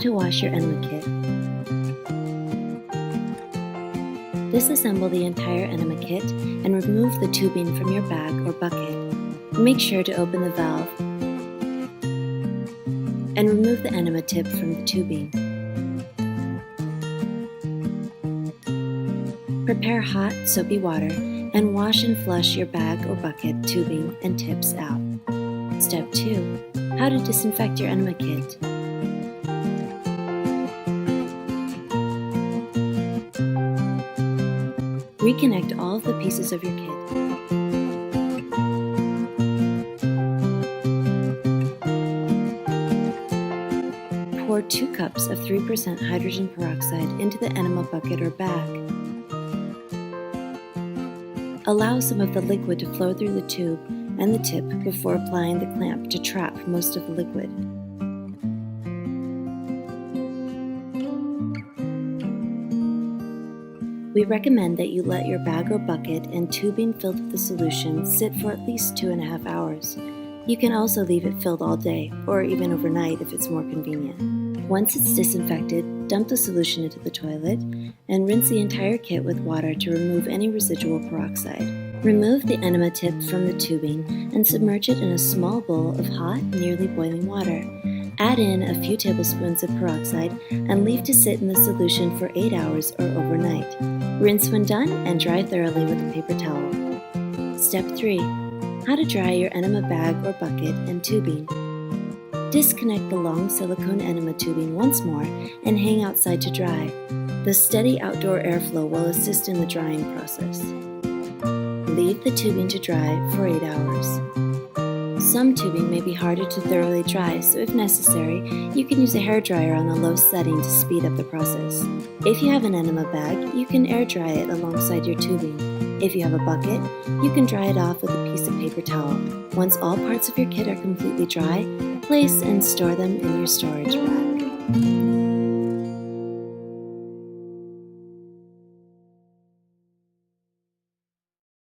to wash your enema kit. Disassemble the entire enema kit and remove the tubing from your bag or bucket. Make sure to open the valve and remove the enema tip from the tubing. Prepare hot, soapy water and wash and flush your bag or bucket, tubing, and tips out. Step 2. How to disinfect your enema kit. Reconnect all of the pieces of your kit. Pour 2 cups of 3% hydrogen peroxide into the enema bucket or bag. Allow some of the liquid to flow through the tube and the tip before applying the clamp to trap most of the liquid. We recommend that you let your bag or bucket and tubing filled with the solution sit for at least 2.5 hours. You can also leave it filled all day, or even overnight if it's more convenient. Once it's disinfected, dump the solution into the toilet and rinse the entire kit with water to remove any residual peroxide. Remove the enema tip from the tubing and submerge it in a small bowl of hot, nearly boiling water. Add in a few tablespoons of peroxide and leave to sit in the solution for 8 hours or overnight. Rinse when done and dry thoroughly with a paper towel. Step 3. How to dry your enema bag or bucket and tubing. Disconnect the long silicone enema tubing once more and hang outside to dry. The steady outdoor airflow will assist in the drying process. Leave the tubing to dry for 8 hours. Some tubing may be harder to thoroughly dry, so if necessary, you can use a hairdryer on a low setting to speed up the process. If you have an enema bag, you can air dry it alongside your tubing. If you have a bucket, you can dry it off with a piece of paper towel. Once all parts of your kit are completely dry, place and store them in your storage rack.